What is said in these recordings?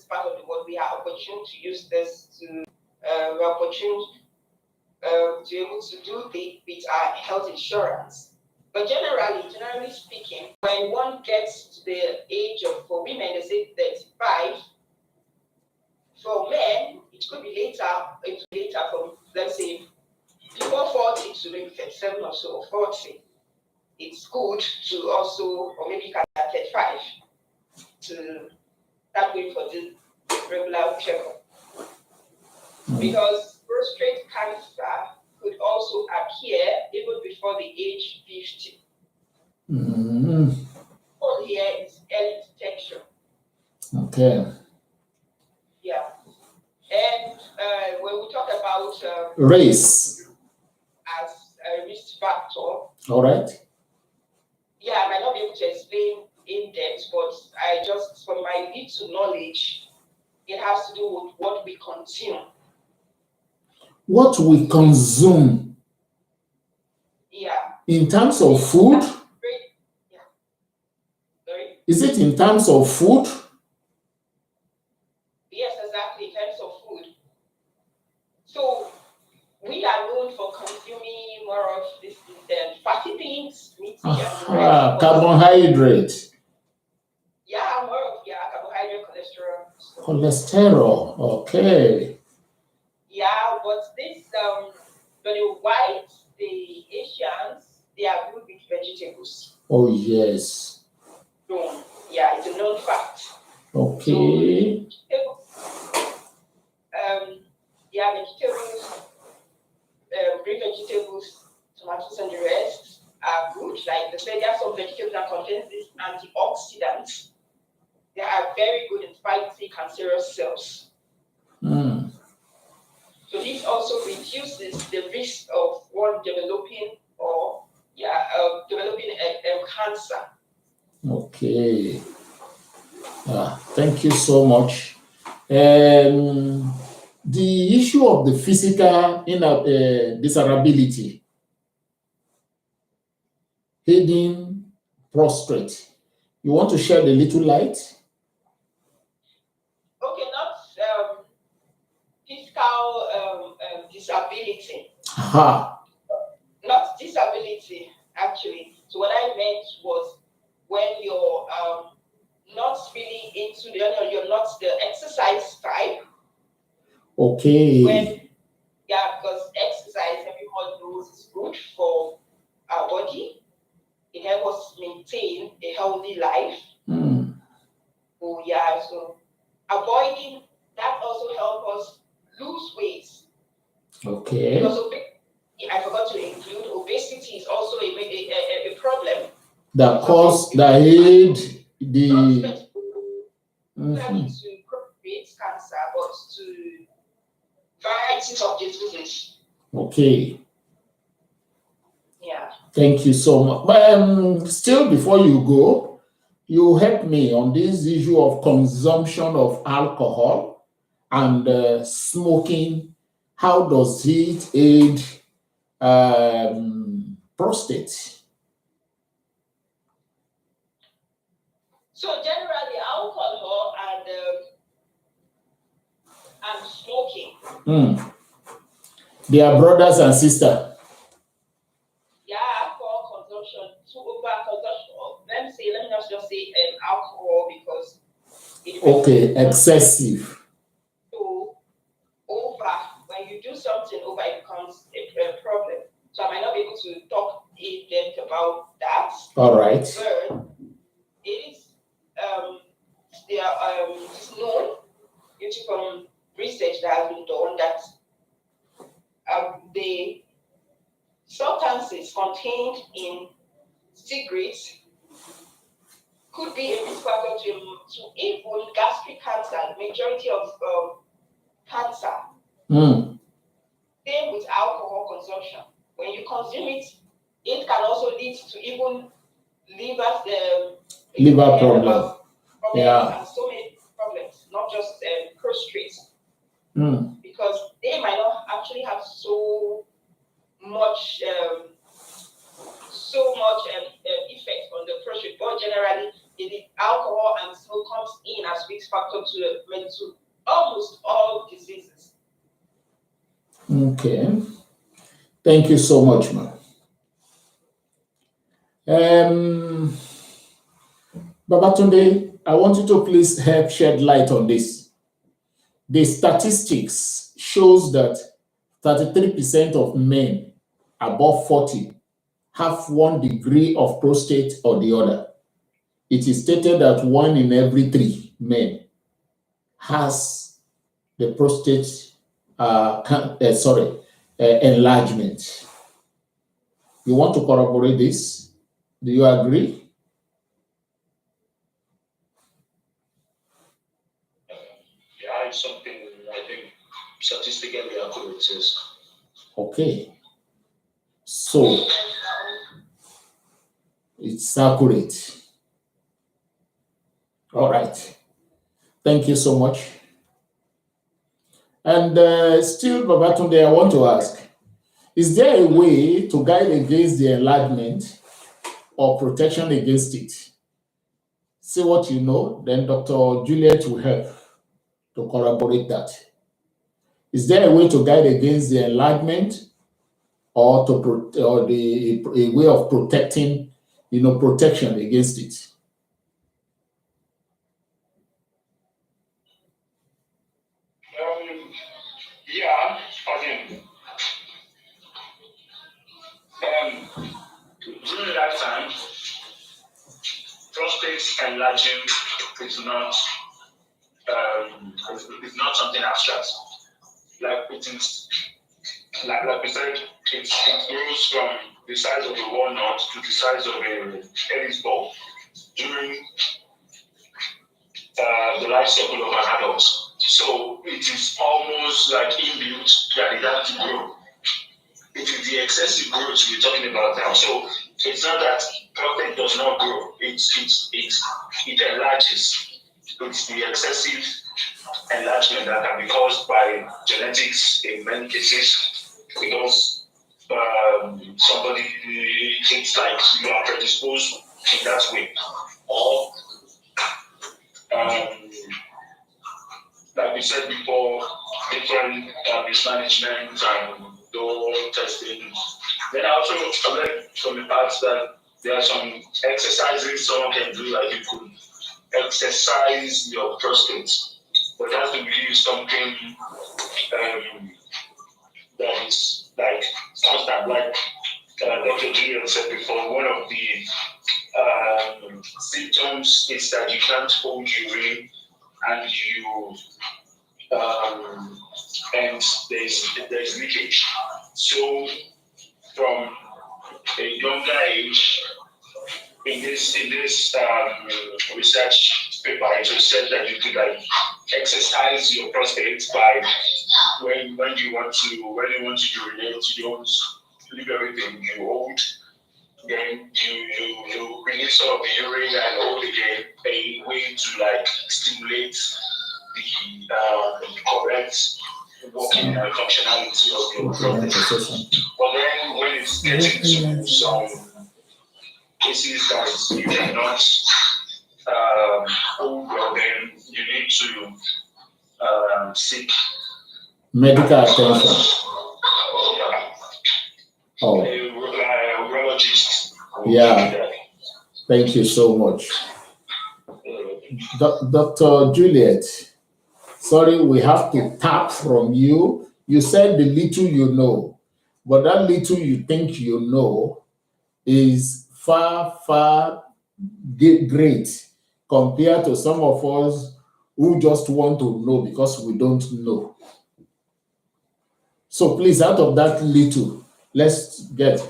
part of the world, we are opportune to use this to we're opportune to be able to do it with our health insurance. But generally speaking, when one gets to the age of, for women, they say 35. For men, it could be later. It's later from, let's say, before 40 to maybe 37 or so, or 40. It's good to also, or maybe you can at 35, to start going for the regular checkup. Because prostate cancer could also appear even before the age 50. All here is early detection. Okay. Yeah. And when we talk about race as a risk factor, all right. Yeah, I might not be able to explain in depth, but I just, from my little knowledge, it has to do with what we consume. What we consume. Yeah. In terms of food? Yeah. Sorry? Is it in terms of food? Yes, exactly, in terms of food. So we are known for consuming more of this fatty things, meat, and carbohydrate. Yeah, more of carbohydrate, cholesterol. Cholesterol, okay. Yeah, but this the whites, the Asians, they are good with vegetables. Oh yes. So yeah, it's a known fact. Okay. So, vegetables, green vegetables, tomatoes, and the rest are good. Like they say, there are some vegetables that contain these antioxidants. They are very good in fighting cancerous cells. So this also reduces the risk of one developing cancer. Okay. Thank you so much. The issue of the physical disability, hidden prostrate. You want to shed a little light? Okay, not physical disability. Aha. Not disability, actually. So what I meant was when you're not really into you're not the exercise type. Okay. Because exercise, everyone knows, is good for our body. It helps us maintain a healthy life. Oh yeah, so avoiding that also helps us lose weight. Okay. Because I forgot to include obesity is also a problem. That cause the aid the to prostate cancer, but to varieties of diseases. Okay. Yeah. Thank you so much. But still, before you go, you help me on this issue of consumption of alcohol and smoking. How does it aid prostate? So generally, alcohol and smoking. They are brothers and sisters. Yeah, alcohol consumption, let me not just say alcohol because Excessive. So over, when you do something over, it becomes a problem. So I might not be able to talk in depth about that. All right. But it is it's known from research that has been done that the substances contained in cigarettes could be a risk factor to even gastric cancer, the majority of cancer. Same with alcohol consumption. When you consume it, it can also lead to even liver problem. And so many problems, not just prostate. Because they might not actually have so much effect on the prostate, but generally alcohol and smoke comes in as risk factor to almost all diseases. Okay. Thank you so much, ma'am. Babatunde, I want you to please help shed light on this. The statistics shows that 33% of men above 40 have one degree of prostate or the other. It is stated that 1 in every 3 men has the prostate enlargement. You want to corroborate this? Do you agree? Yeah, it's something I think statistically accurate, yes. Okay. So it's accurate. All right. Thank you so much. And still, Babatunde, I want to ask, is there a way to guide against the enlargement or protection against it? Say what you know, then Dr. Juliet will help to corroborate that. Is there a way to guide against the enlargement or a way of protecting, protection against it? Yeah, again, during that time, prostate enlarging is not something abstract. Like it is, like we said, it grows from the size of a walnut to the size of a tennis ball during the life cycle of an adult. So it is almost like inbuilt that it has to grow. It is the excessive growth we're talking about now. So it's not that prostate does not grow; it enlarges. It's the excessive enlargement that can be caused by genetics in many cases, because somebody, it's like you are predisposed in that way, or like we said before, different mismanagement and door testing. Then I also read from the past that there are some exercises someone can do, like you could exercise your prostate, but that has to be something that is like constant, like Dr. Julian said before. One of the symptoms is that you can't hold urine, and and there's leakage. So from a younger age, in this research paper, it was said that you could like exercise your prostate by when you want to urinate, you don't leave everything, you hold, then you release some of the urine and hold again, a way to like stimulate the correct working and functionality of your prostate. But then when it's getting to some cases that you cannot hold well, then you need to seek medical attention. Oh. A urologist. Yeah. Thank you so much. Dr. Juliet, sorry, we have to tap from you. You said the little you know, but that little you think you know is far, far great compared to some of us who just want to know because we don't know. So please, out of that little, let's get,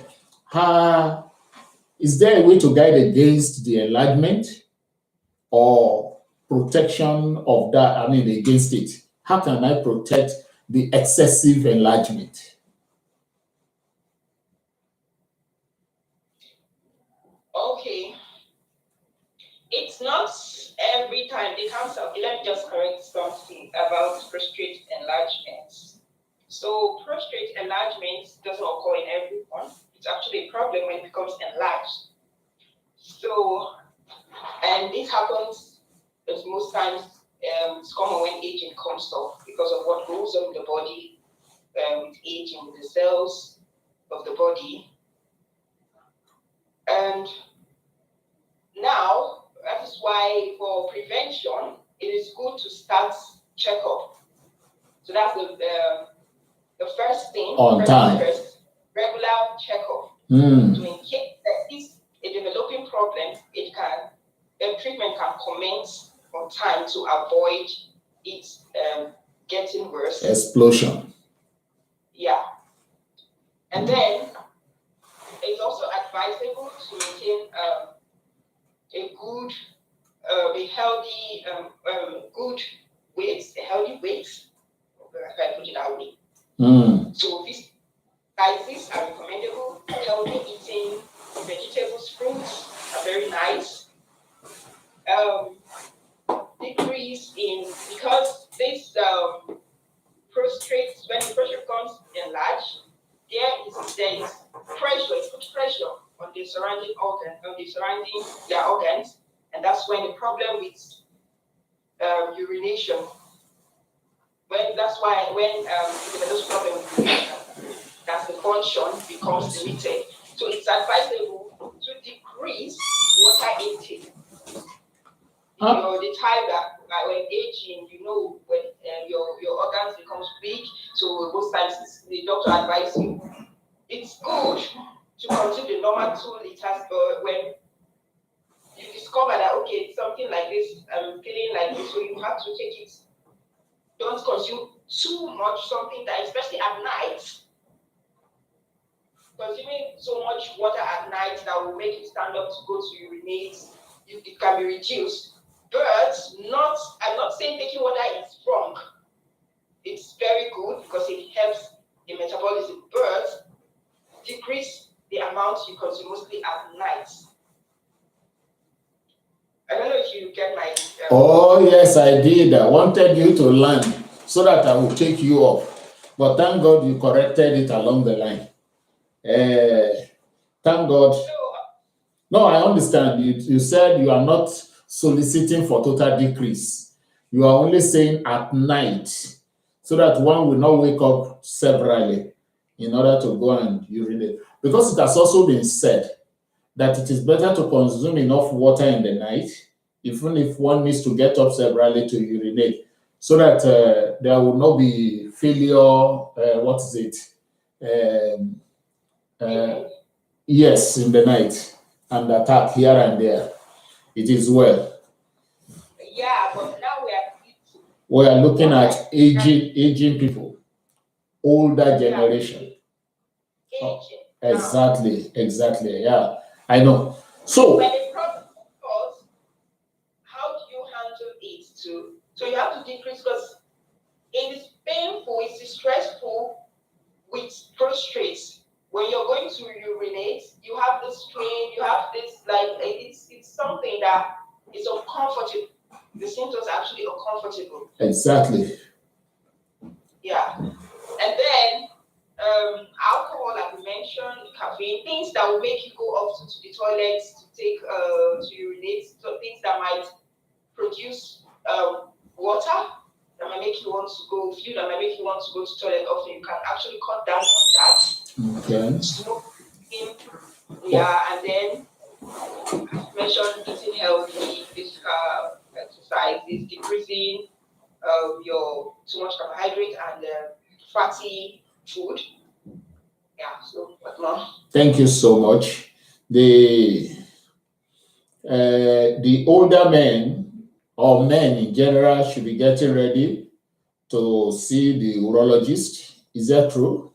is there a way to guide against the enlargement or protection of that, against it? How can I protect the excessive enlargement? Okay. It's not every time the cancer. Let me just correct something about prostate enlargements. So prostate enlargement doesn't occur in everyone. It's actually a problem when it becomes enlarged. So And this happens most times. It's common when aging comes off because of what goes on in the body with aging, with the cells of the body. And now, that is why for prevention, it is good to start checkup. So that's the first thing. On time. First, regular checkup. So in case there is a developing problem, treatment can commence on time to avoid it getting worse. Explosion. Yeah. And then it's also advisable to maintain a good, a healthy, good weight, a healthy weight. If I put it that way. So these exercises are recommendable. Healthy eating, vegetables, fruits are very nice. Decrease in, because this prostrates, when the prostate becomes enlarged, there is pressure, it puts pressure on the surrounding their organs, and that's when the problem with urination. That's why when there's a problem with urination, that's the function becomes limited. So it's advisable to decrease water intake. The time that when aging, when your organs becomes weak, so most times the doctor advises you. It's good to consume the normal 2 liters, but when you discover that okay, something like this, I'm feeling like this, so you have to take it. Don't consume too much, something that, especially at night, consuming so much water at night that will make you stand up to go to urinate, it can be reduced. But I'm not saying taking water is wrong. It's very good because it helps the metabolism, but decrease the amount you consume mostly at night. I don't know if you get my... Oh, yes, I did. I wanted you to learn so that I would take you off. But thank God you corrected it along the line. Thank God. No, I understand. You said you are not soliciting for total decrease. You are only saying at night so that one will not wake up severally in order to go and urinate. Because it has also been said that it is better to consume enough water in the night, even if one needs to get up severally to urinate, so that there will not be failure, yes, in the night, and attack here and there. It is well. Yeah, but now we are looking at aging people, older generation. Exactly. Yeah, I know. So when the problem occurs, how do you handle it too? So you have to decrease, because it is painful, it's stressful with prostrates. When you're going to urinate, you have this pain, you have this, like, it's something that is uncomfortable. The symptoms are actually uncomfortable. Exactly. Yeah. And then alcohol, like we mentioned, caffeine, things that will make you go often to the toilet to take to urinate, so things that might produce water, that might make you want to go, fuel that might make you want to go to the toilet often. You can actually cut down on that. Okay. Smoking, yeah, and then I mentioned eating healthy, physical exercises, decreasing your too much carbohydrate and fatty food. Yeah, so what more? Thank you so much. The older men or men in general should be getting ready to see the urologist. Is that true?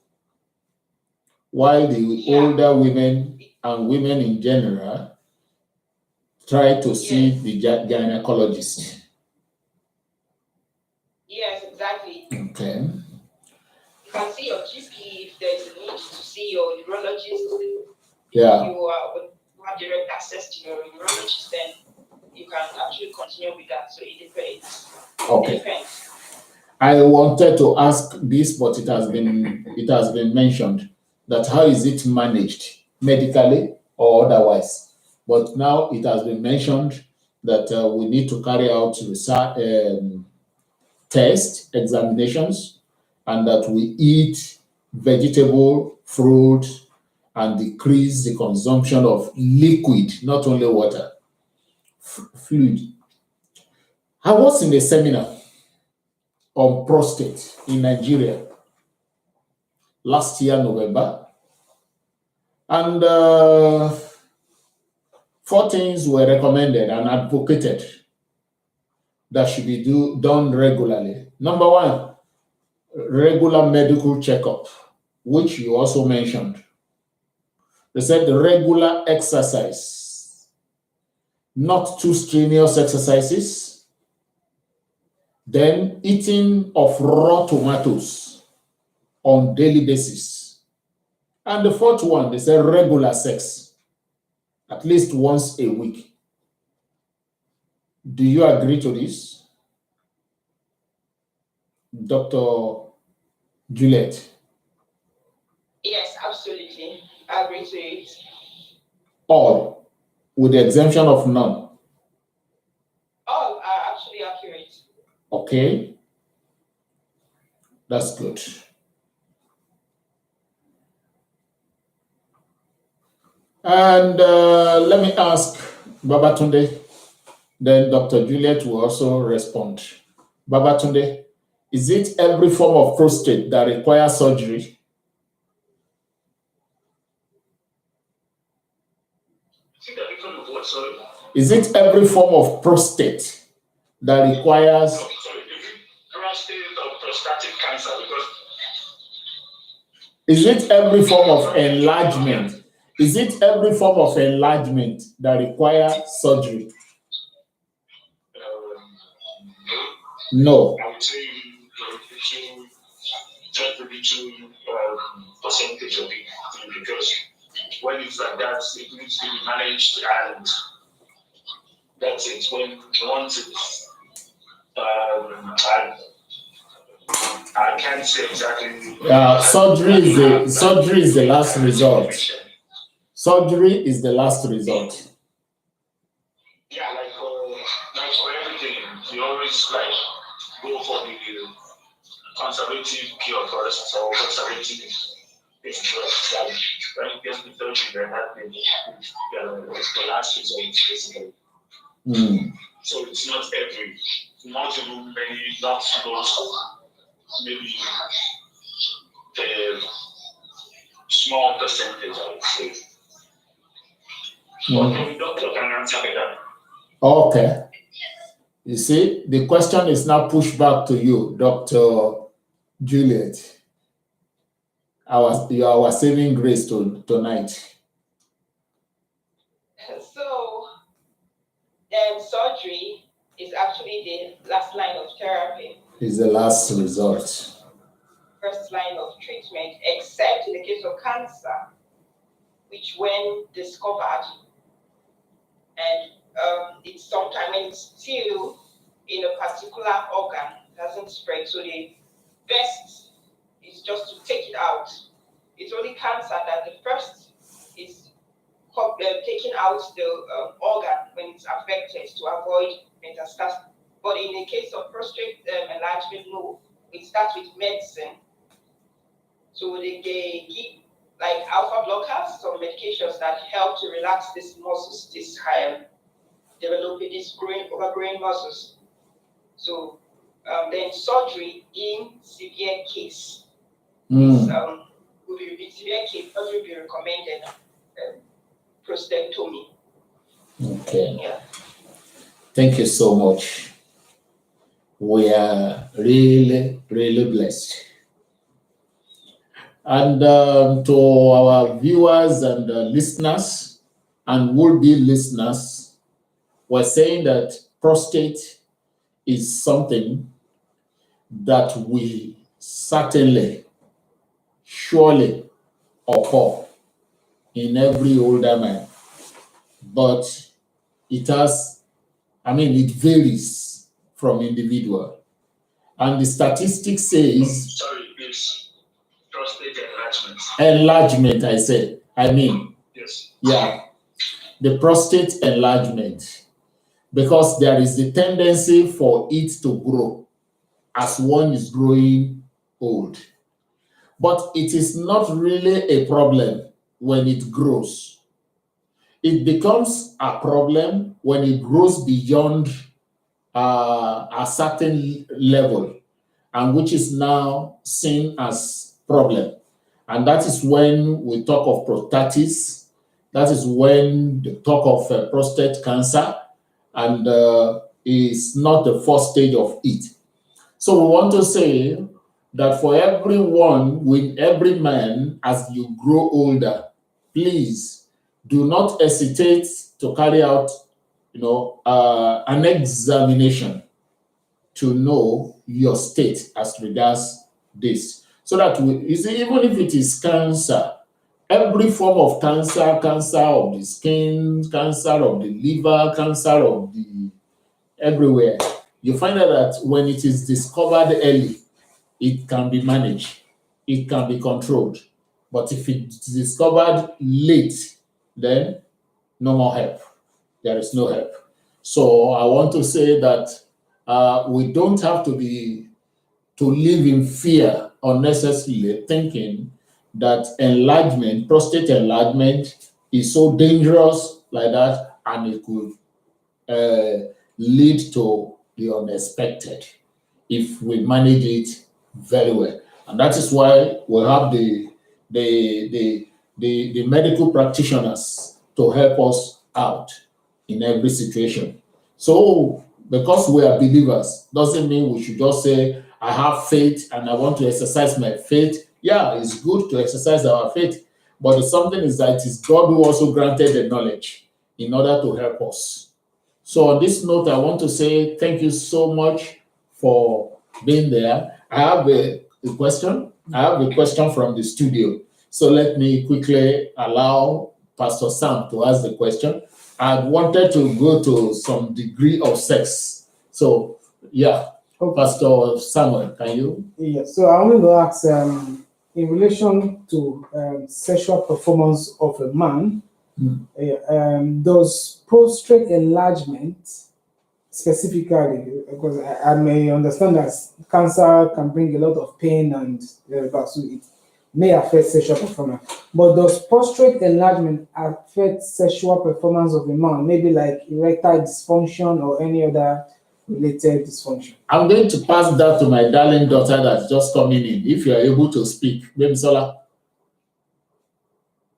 While the older women and women in general try to see the gynecologist. Yes, exactly. Okay. You can see your GP if there's a need to see your urologist. Yeah. If you have direct access to your urologist, then you can actually continue with that. So it depends. Okay. It depends. I wanted to ask this, but it has been mentioned that how is it managed, medically or otherwise? But now it has been mentioned that we need to carry out research, test examinations, and that we eat vegetable, fruit, and decrease the consumption of liquid, not only water, fluid. I was in a seminar on prostate in Nigeria last year, November, and 4 things were recommended and advocated that should be done regularly. Number 1, regular medical checkup, which you also mentioned. They said regular exercise, not too strenuous exercises. Then eating of raw tomatoes on daily basis. And the 4th one, they said regular sex, at least once a week. Do you agree to this, Dr. Juliet? Yes, absolutely. I agree to it. All, with the exemption of none. All are actually accurate. Okay, that's good. And let me ask Babatunde, then Dr. Juliet will also respond. Babatunde, is it every form of prostate that requires surgery? Is it every form of prostate that requires? Prostate or prostatic cancer, because is it every form of enlargement? Is it every form of enlargement that requires surgery? No. I would say just a little percentage of it, because when it's like that, it needs to be managed, and that's it. When once it's, I can't say exactly. Surgery is the last resort. Surgery is the last resort. Yeah, like for everything, you always like go for the conservative cure first, or conservative first. Like when it gets to surgery, then that the last result, basically. So it's not every, not even many, not those, maybe a small percentage, I would say. Okay, doctor can answer that. Okay. You see, the question is now pushed back to you, Dr. Juliet. You are our saving grace tonight. So, surgery is actually the last line of therapy. It's the last resort. First line of treatment, except in the case of cancer, which when discovered, and it's sometimes when it's still in a particular organ, doesn't spread. So the best is just to take it out. It's only cancer that the first is taking out the organ when it's affected to avoid metastasis. But in the case of prostate enlargement, no, it starts with medicine. So they give like alpha blockers, some medications that help to relax these muscles, developing these overgrowing muscles. So then surgery in severe case will be severe case, surgery will be recommended. Prostatectomy. Okay. Yeah. Thank you so much. We are really, really blessed. And to our viewers and listeners and will-be listeners, we're saying that prostate is something that will certainly, surely occur in every older man. But it varies from individual. And the statistics says... Sorry, it's prostate enlargement. Enlargement, Yes. Yeah. The prostate enlargement. because there is the tendency for it to grow as one is growing old. But it is not really a problem when it grows. It becomes a problem when it grows beyond a certain level, and which is now seen as problem. And that is when we talk of prostatitis. That is when the talk of prostate cancer, and is not the first stage of it. So we want to say that for everyone, with every man, as you grow older, please do not hesitate to carry out, an examination to know your state as regards this. So that you see, even if it is cancer, every form of cancer, cancer of the skin, cancer of the liver, cancer of the everywhere, you find out that when it is discovered early, it can be managed, it can be controlled. But if it's discovered late, then no more help. There is no help. So I want to say that we don't have to live in fear unnecessarily, thinking that prostate enlargement, is so dangerous like that, and it could lead to the unexpected if we manage it very well. And that is why we have the medical practitioners to help us out in every situation. So because we are believers doesn't mean we should just say, I have faith and I want to exercise my faith. Yeah, it's good to exercise our faith, but something is that it is God who also granted the knowledge in order to help us. So on this note, I want to say thank you so much for being there. I have a question. I have a question from the studio. So let me quickly allow Pastor Sam to ask the question. I wanted to go to some degree of sex. So, yeah, okay. Pastor Samuel, can you? Yes, so I wanted to ask, in relation to sexual performance of a man, does prostate enlargement specifically, because I may understand that cancer can bring a lot of pain and so it may affect sexual performance, but does prostate enlargement affect sexual performance of a man, maybe like erectile dysfunction or any other related dysfunction? I'm going to pass that to my darling daughter that's just coming in. If you are able to speak, Baby Sola.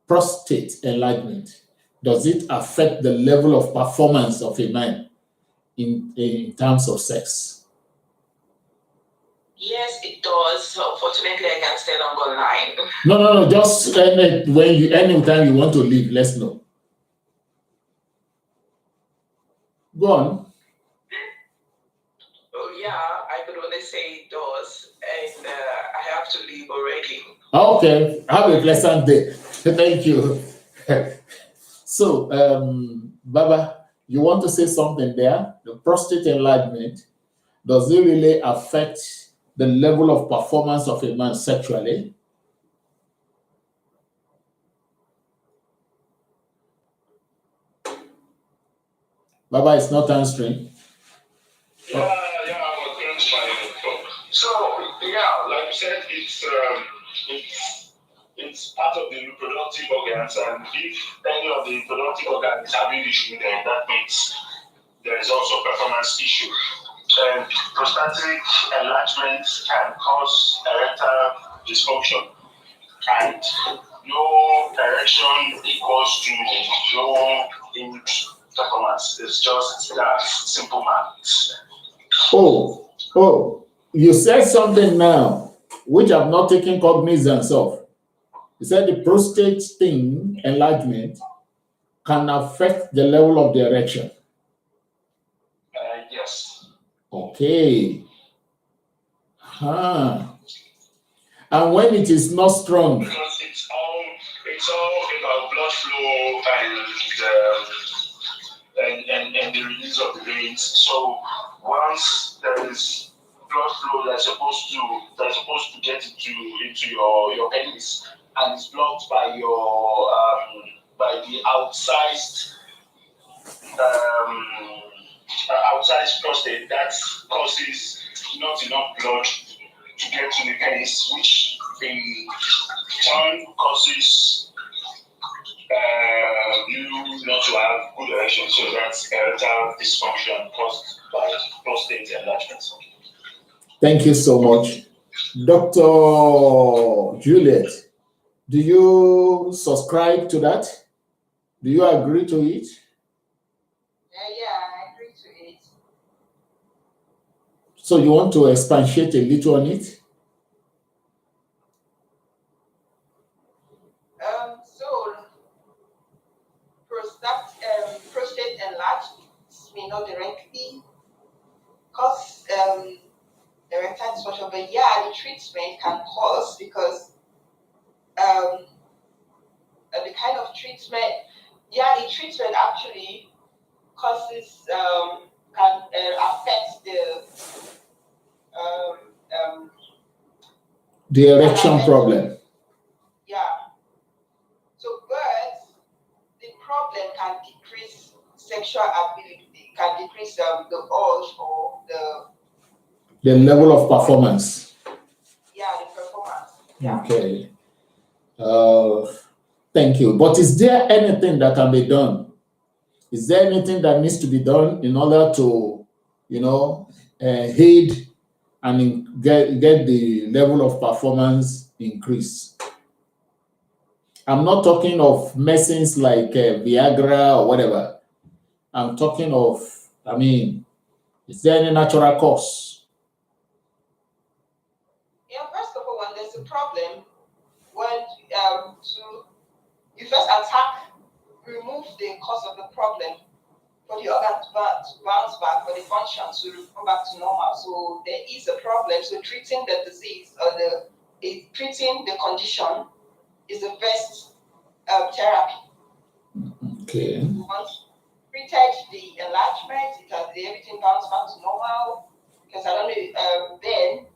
Prostate enlargement, does it affect the level of performance of a man in terms of sex? Yes, it does. Unfortunately, I can't stay long online. No. Just anytime you want to leave, let's know. Go on. Oh yeah, I could only say it does, and I have to leave already. Okay, have a pleasant day. Thank you. So, Baba, you want to say something there? The prostate enlargement, does it really affect the level of performance of a man sexually? Baba is not answering. Yeah, I was going to my phone. So, yeah, like you said, it's part of the reproductive organs, and if any of the reproductive organs is having issue, then that means there is also performance issue. And prostatic enlargement can cause erectile dysfunction, and no erection equals to no improved performance. It's just that simple math. Oh, you said something now which I've not taken cognizance of. You said the prostate thing, enlargement, can affect the level of the erection. Yes. Okay. And when it is not strong. Because it's all about blood flow and the release of the veins. So once there is blood flow that's supposed to get into your penis, and it's blocked by by the outsized outside prostate that causes not enough blood to get to the penis, which in turn causes you not to have good erection. So that's erectile dysfunction caused by prostate enlargement. Thank you so much. Dr. Juliet, do you subscribe to that? Do you agree to it? Yeah, I agree to it. So you want to expatiate a little on it? So prostate enlargement may not directly cause erectile dysfunction, but yeah, the treatment can cause because the kind of treatment, the treatment actually causes can affect the erection problem. Yeah. So, but the problem can decrease sexual ability, can decrease the urge or the level of performance. Yeah, the performance. Yeah. Okay. Thank you. But is there anything that can be done? Is there anything that needs to be done in order to, aid and get the level of performance increase? I'm not talking of medicines like Viagra or whatever. I'm talking of, is there any natural cause? Yeah, first of all, when there's a problem, when you first remove the cause of the problem for the organ to bounce back, for the function to come back to normal. So there is a problem. So treating the disease or treating the condition is the best therapy. Okay. Once treated the enlargement, it has everything bounced back to normal. Because I don't know, then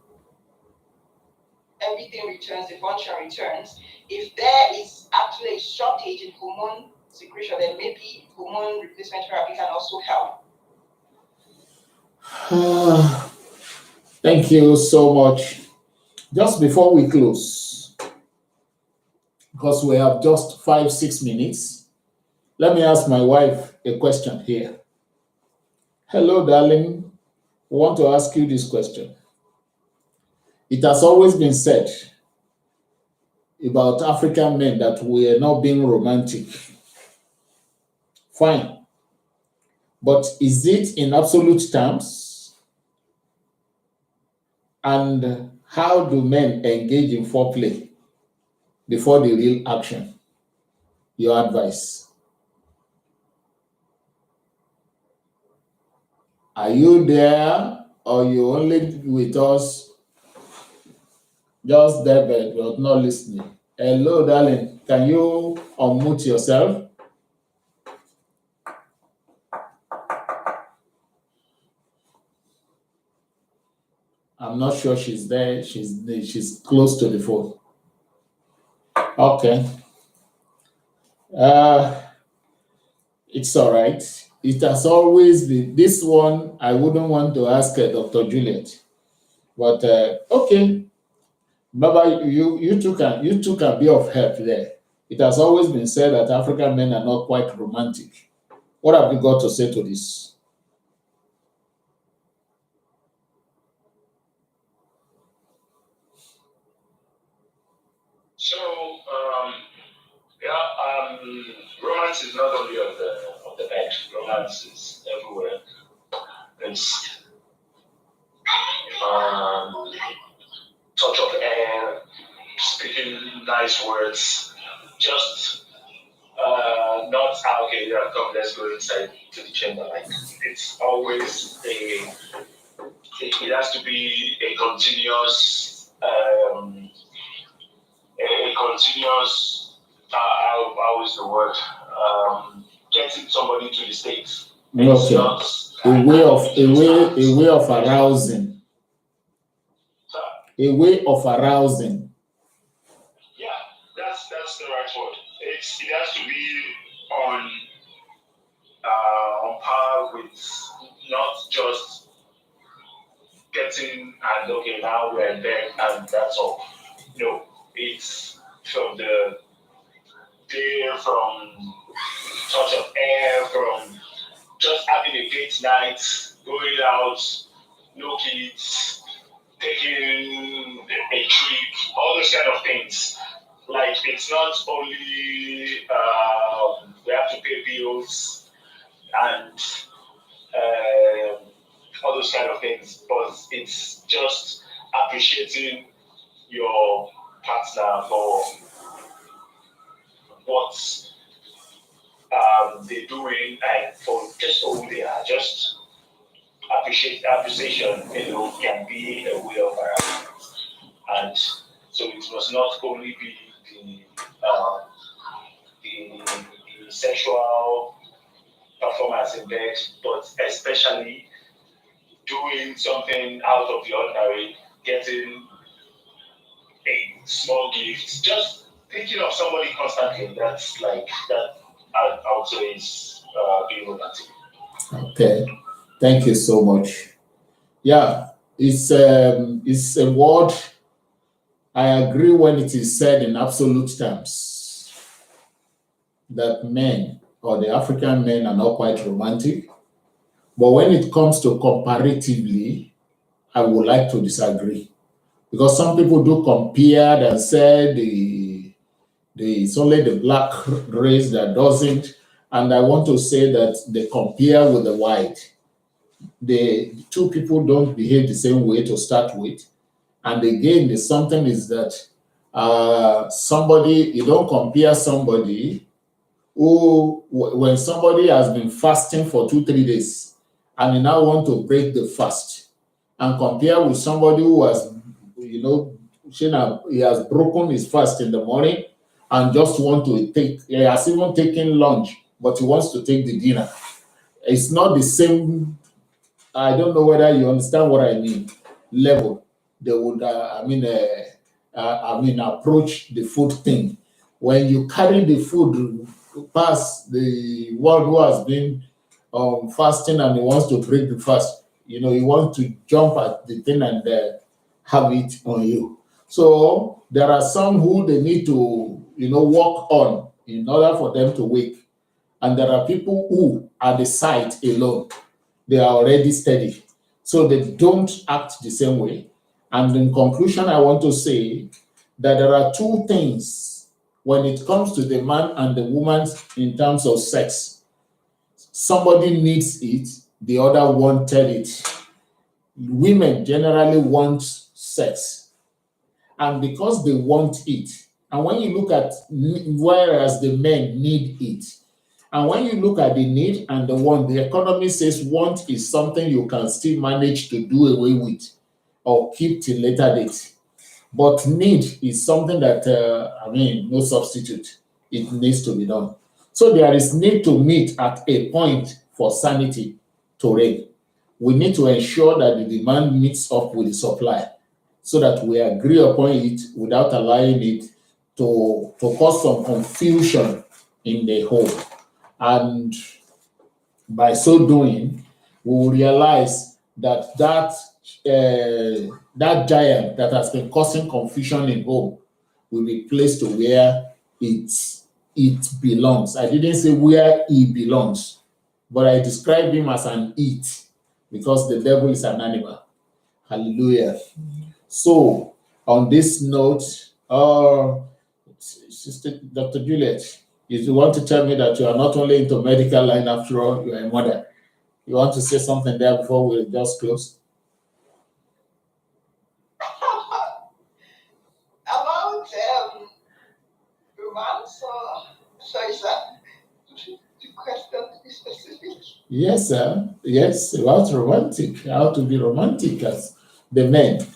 everything returns, the function returns. If there is actually a shortage in hormone secretion, then maybe hormone replacement therapy can also help. Thank you so much. Just before we close, because we have just 5-6 minutes, let me ask my wife a question here. Hello, darling. I want to ask you this question. It has always been said about African men that we are not being romantic. Fine. But is it in absolute terms? And how do men engage in foreplay before the real action? Your advice. Are you there, or you only with us, just there but not listening? Hello, darling. Can you unmute yourself? I'm not sure she's there. She's close to the phone. Okay. It's all right. It has always been this one. I wouldn't want to ask Dr. Juliet, but okay. Baba, you two can be of help there. It has always been said that African men are not quite romantic. What have you got to say to this? So, romance is not only of the bed. Romance is everywhere. It's touch of air, speaking nice words, just not okay. Yeah, come, let's go inside to the chamber. Like it's always it has to be a continuous. How is the word? Getting somebody to the States. Okay. A way of arousing. A way of arousing. Yeah, that's the right word. It has to be on par with flirting and okay, now we're in bed and that's all. No, it's from the day, from touch of air, from just having a date night, going out, no kids, taking a trip, all those kind of things. Like it's not only we have to pay bills and all those kind of things, but it's just appreciating your partner for what they're doing and for just who they are. Just appreciation, can be a way of and so it must not only be the sexual performance in bed, but especially doing something out of the ordinary, getting a small gift, just thinking of somebody constantly. That's like that. I would say is being romantic. Okay, thank you so much. Yeah, it's a word. I agree when it is said in absolute terms that men or the African men are not quite romantic. But when it comes to comparatively, I would like to disagree. Because some people do compare and say it's only the black race that doesn't. And I want to say that they compare with the white. The two people don't behave the same way to start with. And again, the something is that you don't compare somebody who, when somebody has been fasting for 2, 3 days and you now want to break the fast and compare with somebody who has, he has broken his fast in the morning and just want to he has even taken lunch, but he wants to take the dinner. It's not the same. I don't know whether you understand what I mean. Level. They would, approach the food thing. When you carry the food past the one who has been fasting and he wants to break the fast, he wants to jump at the thing and have it on you. So there are some who they need to, work on in order for them to wake. And there are people who, at the sight alone, they are already steady. So they don't act the same way. And in conclusion, I want to say that there are two things when it comes to the man and the woman in terms of sex. Somebody needs it, the other wanted it. Women generally want sex. And because they want it, and when you look at whereas the men need it, and when you look at the need and the want, the economy says want is something you can still manage to do away with or keep till later date. But need is something that, no substitute. It needs to be done. So there is need to meet at a point for sanity to reign. We need to ensure that the demand meets up with the supply so that we agree upon it without allowing it to cause some confusion in the home. And by so doing, we will realize that that giant that has been causing confusion in home will be placed to where it belongs. I didn't say where he belongs, but I described him as an it because the devil is an animal. Hallelujah. So, on this note, Sister Dr. Juliet, if you want to tell me that you are not only into medical line, after all, you are a mother. You want to say something there before we just close? About romance, or sorry, sir, the question to be specific. Yes, sir. Yes, about romantic, how to be romantic as the men.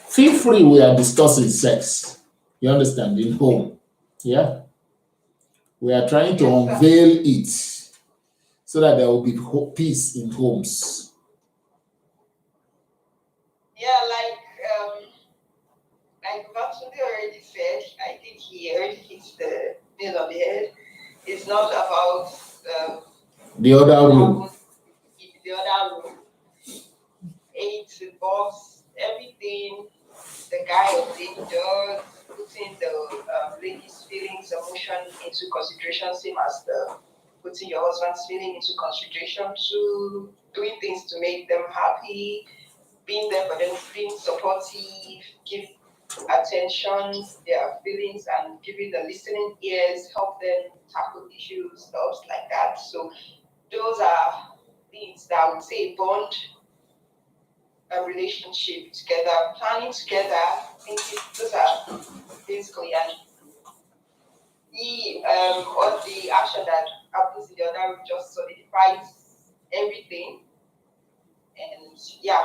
Feel free, we are discussing sex. You understand? In home. Yeah. We are trying to unveil it so that there will be peace in homes. Yeah, like Vatsudi already said, I think he already hits the nail on the head. It's not about The other room. The other room. It involves everything the guy or lady does, putting the lady's feelings, emotion into consideration, same as the putting your husband's feeling into consideration, to doing things to make them happy, being there for them, being supportive, give attention to their feelings and giving the listening ears, help them tackle issues, stuff like that. So those are things that I would say bond a relationship together, planning together. I think those are basically, and or the action that happens in the other room just solidifies everything. And yeah.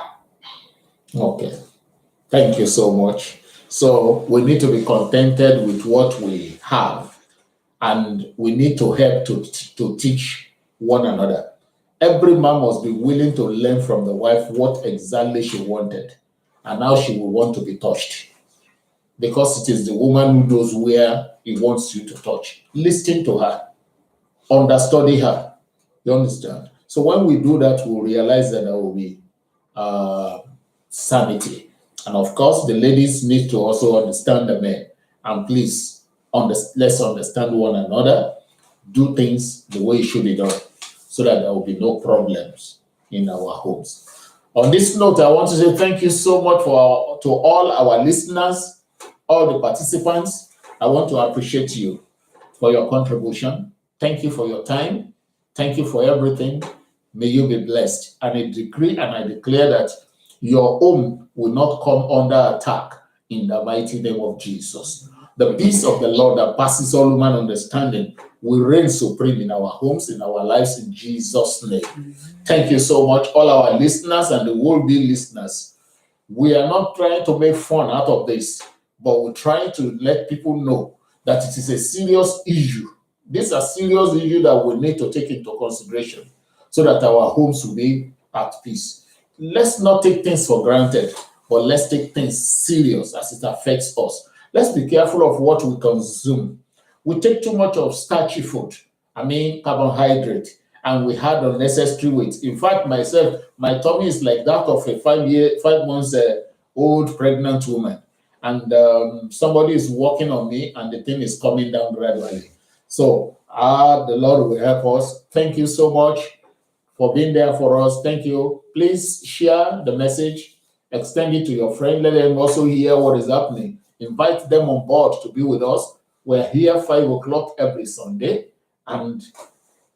Okay. Thank you so much. So we need to be contented with what we have, and we need to help to teach one another. Every man must be willing to learn from the wife what exactly she wanted and how she will want to be touched. Because it is the woman who knows where he wants you to touch. Listen to her, understudy her. You understand? So when we do that, we'll realize that there will be sanity. And of course, the ladies need to also understand the men. And please, let's understand one another. Do things the way it should be done, so that there will be no problems in our homes. On this note, I want to say thank you so much to all our listeners, all the participants. I want to appreciate you for your contribution. Thank you for your time. Thank you for everything. May you be blessed. And I decree and I declare that your home will not come under attack in the mighty name of Jesus. The peace of the Lord that passes all human understanding will reign supreme in our homes, in our lives, in Jesus' name. Thank you so much, all our listeners and the will-be listeners. We are not trying to make fun out of this, but we're trying to let people know that it is a serious issue. These are serious issues that we need to take into consideration so that our homes will be at peace. Let's not take things for granted, but let's take things serious as it affects us. Let's be careful of what we consume. We take too much of starchy food, carbohydrate, and we had unnecessary weight. In fact, myself, my tummy is like that of a 5 months old pregnant woman. And somebody is working on me, and the thing is coming down gradually. So, the Lord will help us. Thank you so much for being there for us. Thank you. Please share the message, extend it to your friend, let them also hear what is happening. Invite them on board to be with us. We're here 5 o'clock every Sunday, and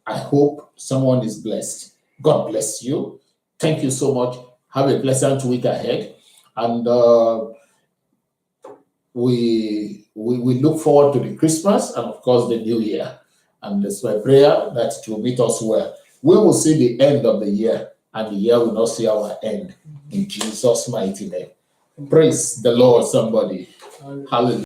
I hope someone is blessed. God bless you. Thank you so much. Have a pleasant week ahead. And we look forward to the Christmas and, of course, the New Year. And it's my prayer that it will meet us well. We will see the end of the year, and the year will not see our end. In Jesus' mighty name. Praise the Lord, somebody. Hallelujah.